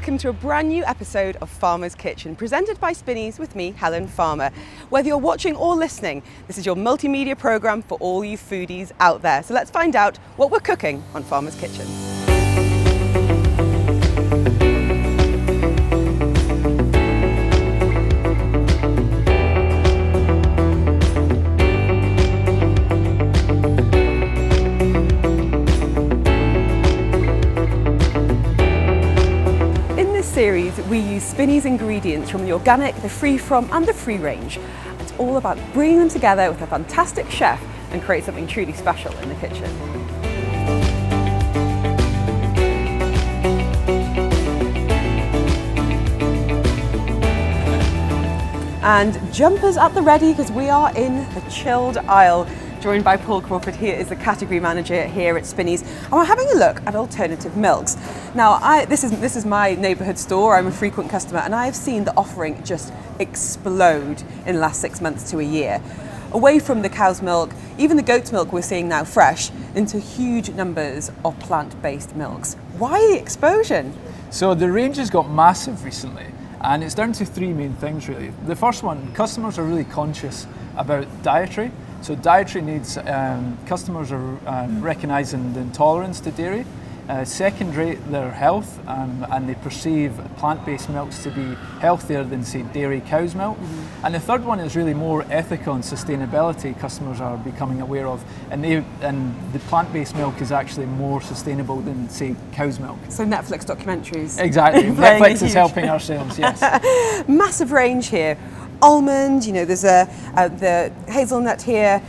welcome to a brand new episode of Farmer's Kitchen, presented by Spinneys with me, Helen Farmer. Whether you're watching or listening, this is your multimedia programme for all you foodies out there. So let's find out what we're cooking on Farmer's Kitchen. Series, we use Spinneys ingredients from the organic, the free from and the free range. It's all about bringing them together with a fantastic chef and create something truly special in the kitchen. And jumpers at the ready because we are in the chilled aisle. Joined by Paul Crawford, here is the category manager here at Spinneys, and we're having a look at alternative milks. Now, this is my neighbourhood store. I'm a frequent customer, and I have seen the offering just explode in the last 6 months to a year. Away from the cow's milk, even the goat's milk we're seeing now fresh, into huge numbers of plant-based milks. Why the explosion? So the range has got massive recently, and it's down to three main things really. The first one, customers are really conscious about dietary. So dietary needs, customers are recognising the intolerance to dairy. Second rate, their health, and they perceive plant-based milks to be healthier than, say, dairy cow's milk. Mm-hmm. And the third one is really more ethical and sustainability customers are becoming aware of. And the plant-based milk is actually more sustainable than, say, cow's milk. So Netflix documentaries. Exactly. Netflix is helping ourselves, yes. Massive range here. Almond, you know, there's the hazelnut here.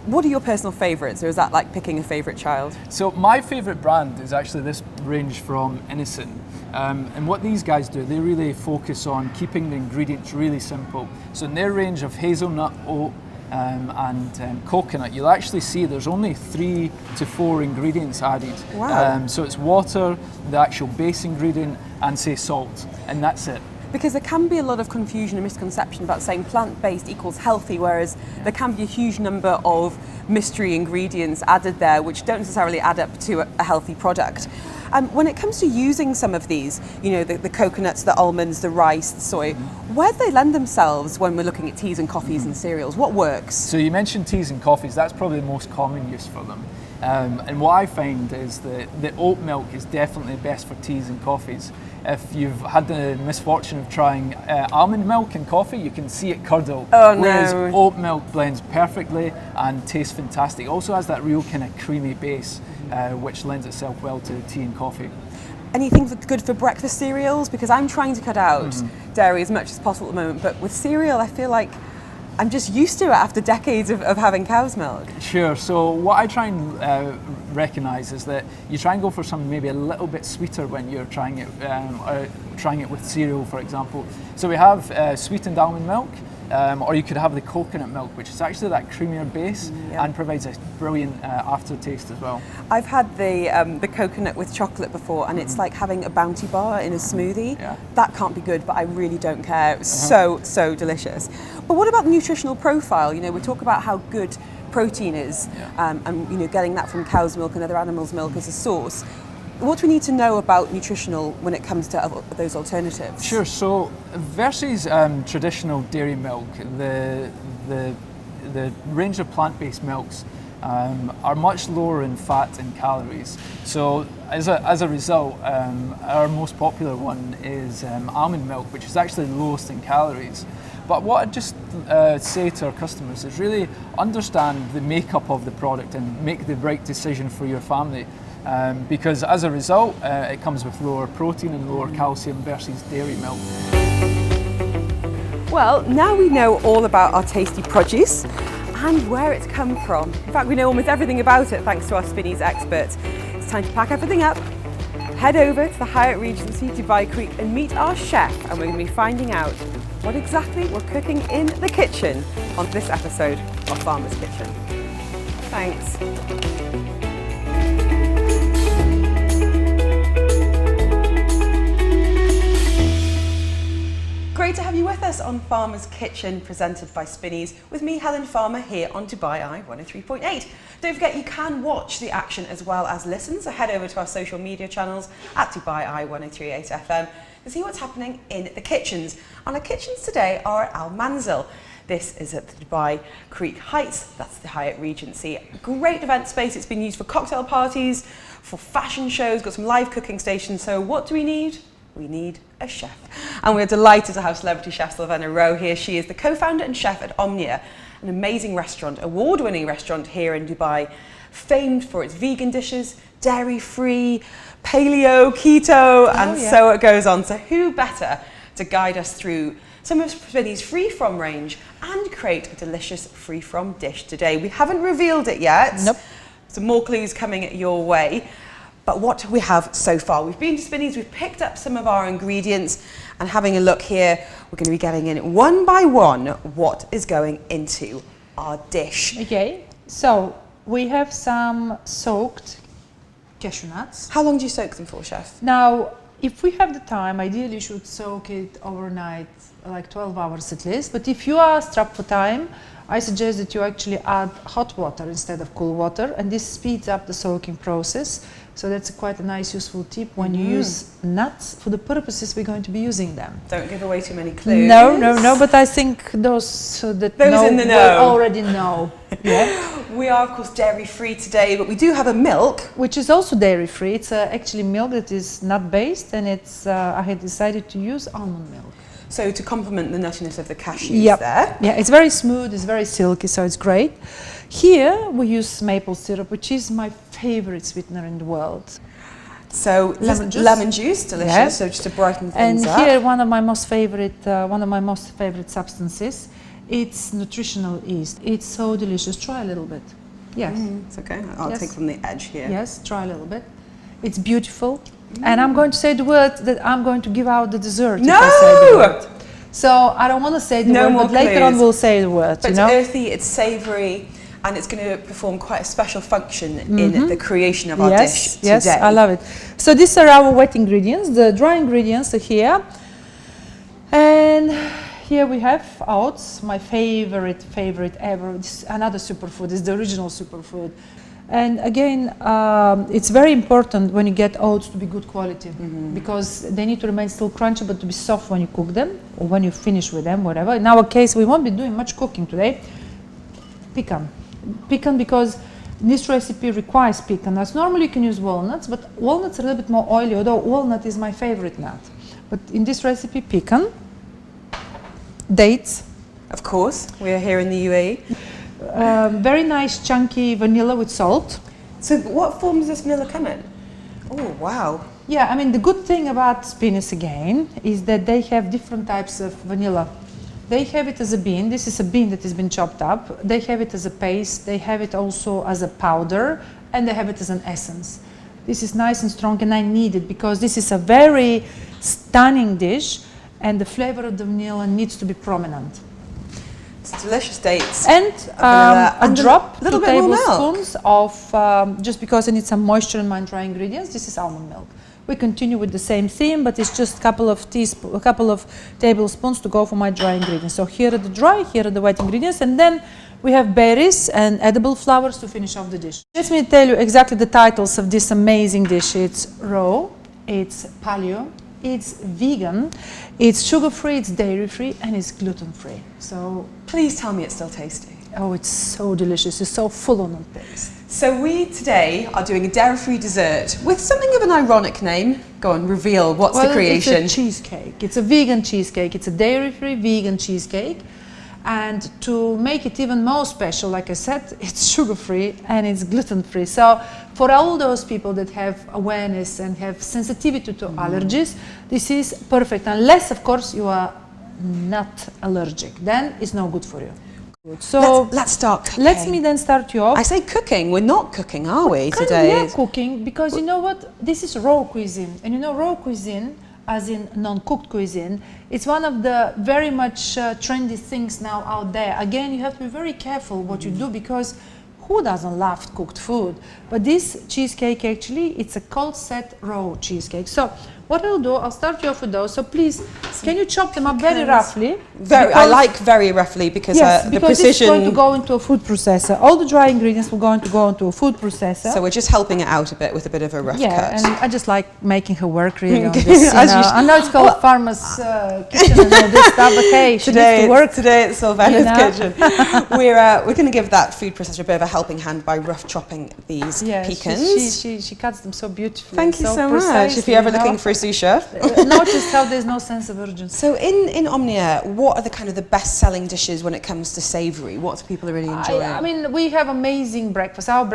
What are your personal favourites, or is that like picking a favourite child? So my favourite brand is actually this range from Innocent. And what these guys do, they really focus on keeping the ingredients really simple. So in their range of hazelnut, oat, and coconut, you'll actually see there's only 3 to 4 ingredients added. Wow. So it's water, the actual base ingredient, and say salt, and that's it. Because there can be a lot of confusion and misconception about saying plant-based equals healthy, whereas there can be a huge number of mystery ingredients added there which don't necessarily add up to a healthy product. When it comes to using some of these, you know, the coconuts, the almonds, the rice, the soy, where do they lend themselves when we're looking at teas and coffees and cereals? What works? So you mentioned teas and coffees, that's probably the most common use for them. And what I find is that the oat milk is definitely best for teas and coffees. If you've had the misfortune of trying almond milk in coffee, you can see it curdle. Oh, no. Whereas oat milk blends perfectly and tastes fantastic. Also has that real kind of creamy base, which lends itself well to tea and coffee. Anything good for breakfast cereals? Because I'm trying to cut out dairy as much as possible at the moment, but with cereal, I feel like I'm just used to it after decades of having cow's milk. Sure, so what I try and recognise is that you try and go for something maybe a little bit sweeter when you're trying it with cereal, for example. So we have sweetened almond milk, or you could have the coconut milk, which is actually that creamier base and provides a brilliant aftertaste as well. I've had the coconut with chocolate before, and it's like having a Bounty bar in a smoothie. Yeah. That can't be good, but I really don't care. It was so delicious. But what about the nutritional profile? You know, we talk about how good protein is, and you know, getting that from cow's milk and other animals' milk as a source. What do we need to know about nutritional when it comes to those alternatives? Sure. So versus traditional dairy milk, the range of plant-based milks are much lower in fat and calories. So as a result, our most popular one is almond milk, which is actually lowest in calories. But what I just say to our customers is really understand the makeup of the product and make the right decision for your family. Because as a result, it comes with lower protein and lower calcium versus dairy milk. Well, now we know all about our tasty produce and where it's come from. In fact, we know almost everything about it thanks to our Spinneys experts. It's time to pack everything up, head over to the Hyatt Regency, Dubai Creek, and meet our chef, and we're going to be finding out what exactly we're cooking in the kitchen on this episode of Farmer's Kitchen. Thanks. Great to have you with us on Farmer's Kitchen, presented by Spinneys, with me, Helen Farmer, here on Dubai Eye 103.8. Don't forget you can watch the action as well as listen, so head over to our social media channels at Dubai Eye 103.8 FM to see what's happening in the kitchens. And our kitchens today are at Al Manzil. This is at the Dubai Creek Heights, that's the Hyatt Regency. Great event space, it's been used for cocktail parties, for fashion shows, got some live cooking stations. So what do we need? We need a chef. And we're delighted to have celebrity chef Silvena Rowe here. She is the co-founder and chef at Omnia, an amazing restaurant, award-winning restaurant here in Dubai, famed for its vegan dishes, dairy-free, paleo, keto, so it goes on. So who better to guide us through some of Spinneys' free-from range and create a delicious free-from dish today. We haven't revealed it yet. Nope. Some more clues coming your way. But what we have so far, we've been to Spinneys, we've picked up some of our ingredients, and having a look here, we're going to be getting in one by one what is going into our dish. Okay, so we have some soaked cashew nuts. How long do you soak them for, chef? Now, if we have the time, ideally you should soak it overnight, like 12 hours at least. But if you are strapped for time, I suggest that you actually add hot water instead of cool water, and this speeds up the soaking process. So that's quite a nice, useful tip when you use nuts for the purposes we're going to be using them. Don't give away too many clues. No, but I think those that know in the know will already know. Yeah. We are, of course, dairy-free today, but we do have a milk. Which is also dairy-free. It's actually milk that is nut-based, and it's I had decided to use almond milk. So to complement the nuttiness of the cashews there. Yeah, it's very smooth, it's very silky, so it's great. Here we use maple syrup, which is my favorite sweetener in the world. So lemon juice, delicious. Yeah. So just to brighten things up. And here one of my most favorite substances. It's nutritional yeast. It's so delicious. Try a little bit. Yes. It's okay. I'll take from the edge here. Yes, try a little bit. It's beautiful. And I'm going to say the word that I'm going to give out the dessert. No! If I say the word. So I don't want to say the word, but later on we'll say the word. But it's earthy, it's savoury, and it's going to perform quite a special function in the creation of our dish today. Yes, I love it. So these are our wet ingredients. The dry ingredients are here. And here we have oats, my favorite ever. This is another superfood. It's the original superfood. And again, it's very important when you get oats to be good quality, because they need to remain still crunchy but to be soft when you cook them or when you finish with them, whatever. In our case, we won't be doing much cooking today. Pecan. Pecan, because this recipe requires pecan nuts. Normally you can use walnuts, but walnuts are a little bit more oily, although walnut is my favorite nut. But in this recipe, pecan, dates. Of course, we're here in the UAE. Very nice chunky vanilla with salt. So what form does this vanilla come in? Oh, wow. Yeah, I mean, the good thing about Spinneys again is that they have different types of vanilla. They have it as a bean. This is a bean that has been chopped up. They have it as a paste. They have it also as a powder, and they have it as an essence. This is nice and strong, and I need it because this is a very stunning dish, and the flavor of the vanilla needs to be prominent. It's delicious dates. And a drop, little 2 bit more tablespoons of, just because I need some moisture in my dry ingredients, this is almond milk. We continue with the same theme, but it's just a couple of tablespoons to go for my dry ingredients. So here are the dry, here are the wet ingredients, and then we have berries and edible flowers to finish off the dish. Let me tell you exactly the titles of this amazing dish. It's raw, it's paleo, it's vegan, it's sugar-free, it's dairy-free, and it's gluten-free. So please tell me it's still tasty. oh, it's so delicious. It's so full on taste. So we today are doing a dairy-free dessert with something of an ironic name. Go on, reveal what's the creation. It's a cheesecake. It's a vegan cheesecake. It's a dairy-free vegan cheesecake. And to make it even more special, like I said, it's sugar-free and it's gluten-free. So for all those people that have awareness and have sensitivity to allergies, this is perfect. Unless, of course, you are not allergic. Then it's no good for you. So let's start cooking. Let me then start you off. I say cooking. We're not cooking, are we, Kind today? of, we are cooking because you know what? This is raw cuisine. And you know, raw cuisine, as in non-cooked cuisine, it's one of the very much trendy things now out there. Again, you have to be very careful what you do because who doesn't love cooked food? But this cheesecake actually, it's a cold set raw cheesecake. So what I'll do, I'll start you off with those. So please, can you chop them up very roughly? I like very roughly because Yes, the because precision. it's going to go into a food processor. All the dry ingredients will go into a food processor. So we're just helping it out a bit with a bit of a rough cut. Yeah, and I just like making her work really on this. You As know. you should. I know it's called farmer's kitchen and all this stuff, but hey, she needs to work. Today at Silvena's You know? kitchen. We're going to give that food processor a bit of a helping hand by rough chopping these pecans. She cuts them so beautifully. Thank you so much. precisely, If you're ever you know. looking for a sous chef. Notice how there's no sense of urgency. So in Omnia, what are the kind of the best-selling dishes when it comes to savoury? What do people really enjoy? I mean, we have amazing breakfast. Our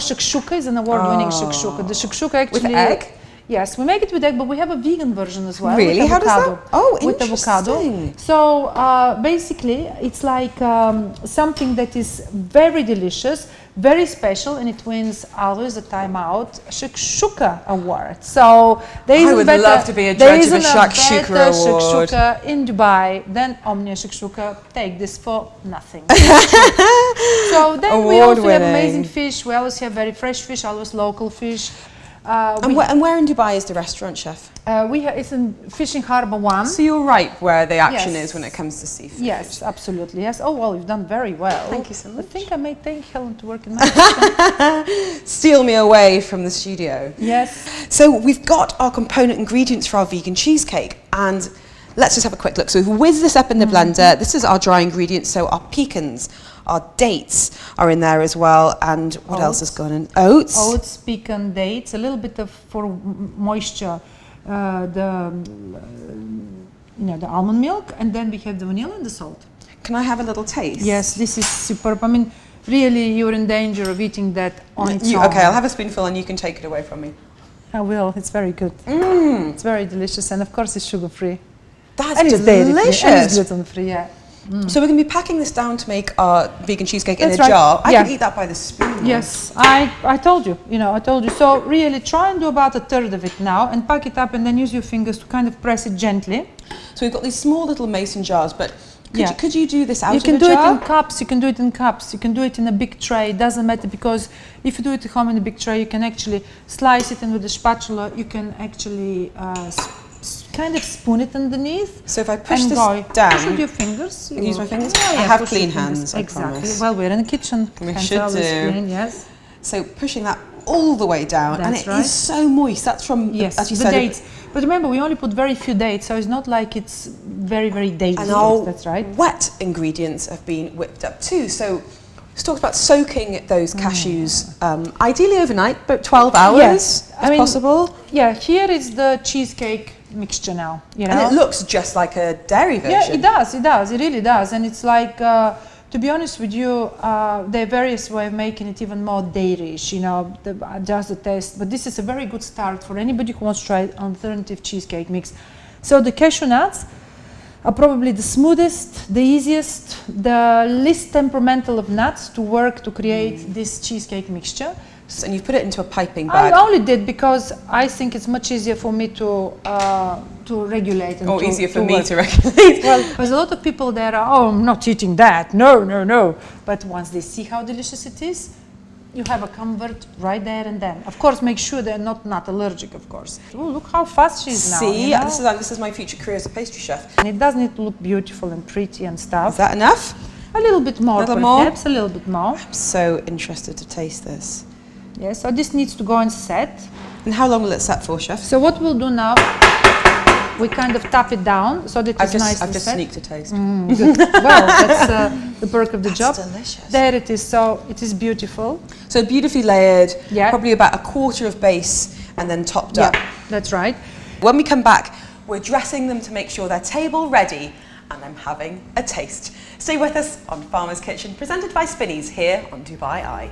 shakshuka is an award-winning shakshuka. The shakshuka actually... With egg? Yes, we make it with egg, but we have a vegan version as well. Really? With How does avocado. that? Oh, with interesting. avocado. So basically, it's like something that is very delicious, very special, and it wins always a Time Out Shakshuka award. So there isn't I would love to be a judge of a shakshuka award. Shakshuka in Dubai than Omnia Shakshuka. Take this for nothing. So then we also have amazing fish. We always have very fresh fish, always local fish. And where in Dubai is the restaurant, chef? It's in Fishing Harbour 1. So you're right where the action is when it comes to seafood. Yes, absolutely. Yes. Oh well, you've done very well. Thank you so much. I think I may take Helen to work in my kitchen. Steal me away from the studio. Yes. So we've got our component ingredients for our vegan cheesecake, and let's just have a quick look. So we've whizzed this up in the blender. This is our dry ingredients, so our pecans, our dates are in there as well, and what else has gone in? Oats. Oats, pecan, dates, a little bit of for moisture, the almond milk, and then we have the vanilla and the salt. Can I have a little taste? Yes, this is superb. I mean, really, you're in danger of eating that on its own. Okay, I'll have a spoonful and you can take it away from me. I will. It's very good. It's very delicious, and of course, it's sugar-free. That's And it's delicious. dairy-free, and it's gluten-free. Yeah. So we're going to be packing this down to make our vegan cheesecake in That's a right. jar. I Yeah. can eat that by the spoon. Yes, I told you, I told you. So really try and do about a third of it now and pack it up and then use your fingers to kind of press it gently. So we've got these small little mason jars, but Yeah. could you do this out You of can a do jar? it in cups, you can do it in cups, you can do it in a big tray, it doesn't matter, because if you do it at home in a big tray, you can actually slice it, and with a spatula you can actually kind of spoon it underneath. So if I push and this go. down, Push with your fingers. I can use my fingers? Yeah, I have push clean your fingers. hands, I Exactly. promise. Well, we're in the kitchen. We Hands should always do. clean, yes. So pushing that all the way down, and That's it right. is so moist. That's from, Yes, as you the said, dates. But remember, we only put very few dates, so it's not like it's very, very datey. and our That's right. wet ingredients have been whipped up too. So let's talk about soaking those cashews, ideally overnight, but 12 hours Yes, if possible. Yeah, here is the cheesecake mixture now. And it looks just like a dairy version. Yeah, it does, it really does. And it's like, to be honest with you, there are various ways of making it even more dairy-ish, adjust the taste. But this is a very good start for anybody who wants to try an alternative cheesecake mix. So the cashew nuts are probably the smoothest, the easiest, the least temperamental of nuts to work to create this cheesecake mixture. And you put it into a piping I bag. only did because I think it's much easier for me to regulate. Or easier for me to regulate. Well, there's a lot of people that are, I'm not eating that. No. But once they see how delicious it is, you have a comfort right there and then. Of course, make sure they're not allergic, of course. Oh, look how fast she is now. See, this is my future career as a pastry chef. And it does need to look beautiful and pretty and stuff. Is that enough? A little bit more, perhaps, a little bit more. I'm so interested to taste this. Yeah, so this needs to go and set. And how long will it set for, chef? So what we'll do now, we kind of tap it down so that it's nice I've and just set. sneaked a taste. Good. Well, that's the perk of the job. Delicious. There it is. So it is beautiful. So beautifully layered, Yeah. probably about a quarter of base and then topped up. Yeah, that's right. When we come back, we're dressing them to make sure they're table ready, and I'm having a taste. Stay with us on Farmer's Kitchen, presented by Spinneys here on Dubai Eye.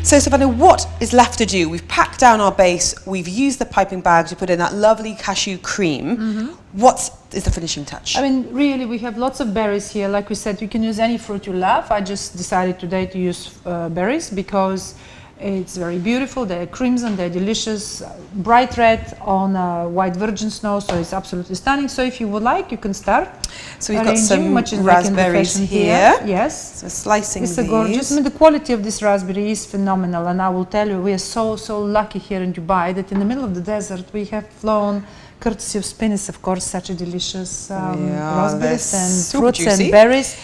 So Silvena, what is left to do? We've packed down our base, we've used the piping bag to put in that lovely cashew cream. What is the finishing touch? I mean, really, we have lots of berries here. Like we said, you can use any fruit you love. I just decided today to use berries because It's very beautiful. They're crimson, they're delicious, bright red on white virgin snow, so it's absolutely stunning. So if you would like, you can start. So we've got some much is raspberries like in the here. Yes. So slicing It's these. a gorgeous. I mean, the quality of this raspberry is phenomenal, and I will tell you, we are so lucky here in Dubai that in the middle of the desert we have flown, courtesy of Spinneys, of course, such a delicious raspberries and super fruits juicy. and berries.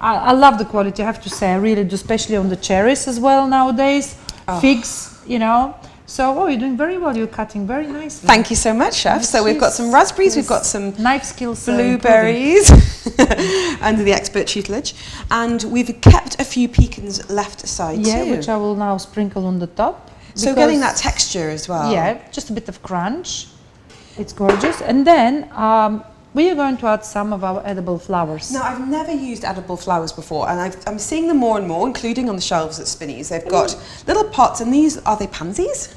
I love the quality, I have to say, I really do, especially on the cherries as well nowadays. Figs, you know. So, you're doing very well. You're cutting very nicely. Thank you so much, Chef. So we've got some raspberries, we've got some knife skills, blueberries under the expert tutelage, and we've kept a few pecans left aside too. which I will now sprinkle on the top. So getting that texture as well. Yeah, just a bit of crunch. It's gorgeous. And then we are going to add some of our edible flowers. Now, I've never used edible flowers before, and I'm seeing them more and more, including on the shelves at Spinneys. They've got little pots, and these, are they pansies?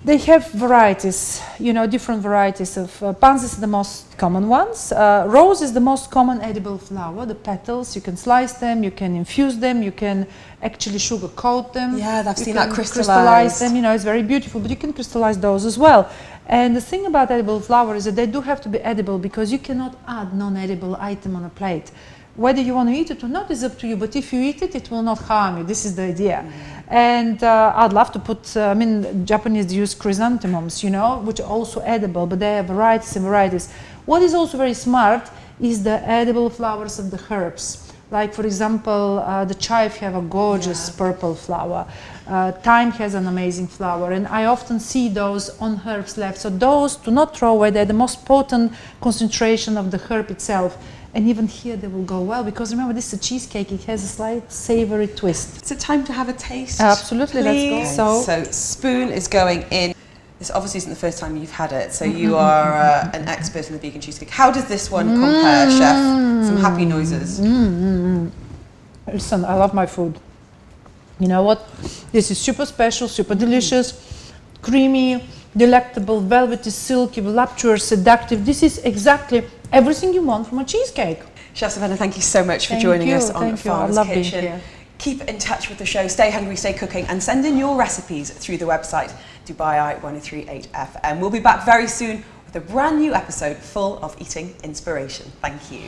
They have varieties, you know, different varieties of pansies are the most common ones. Rose is the most common edible flower. The petals, you can slice them, you can infuse them, you can actually sugar coat them. Yeah, I've seen that crystallize crystallized. them, you know, it's very beautiful, but you can crystallize those as well. And the thing about edible flower is that they do have to be edible, because you cannot add non-edible item on a plate. Whether you want to eat it or not is up to you, but if you eat it, it will not harm you. This is the idea. And I'd love to put, I mean, Japanese use chrysanthemums, you know, which are also edible, but they have varieties and varieties. What is also very smart is the edible flowers of the herbs. Like, for example, the chive have a gorgeous purple flower. Thyme has an amazing flower, and I often see those on herbs left. So those do not throw away. They're the most potent concentration of the herb itself. And even here they will go well, because remember, this is a cheesecake. It has a slight savory twist. Is it time to have a taste? Absolutely, please? let's go. So spoon is going in. This obviously isn't the first time you've had it, so you are an expert in the vegan cheesecake. How does this one compare, Chef? Some happy noises. Listen, I love my food. You know what? This is super special, super delicious, creamy, delectable, velvety, silky, voluptuous, seductive. This is exactly everything you want from a cheesecake. Chef Silvena, thank you so much for joining us on Farmer's I love Kitchen. being here. Keep in touch with the show, stay hungry, stay cooking, and send in your recipes through the website Dubai 1038 FM. We'll be back very soon with a brand new episode full of eating inspiration. Thank you.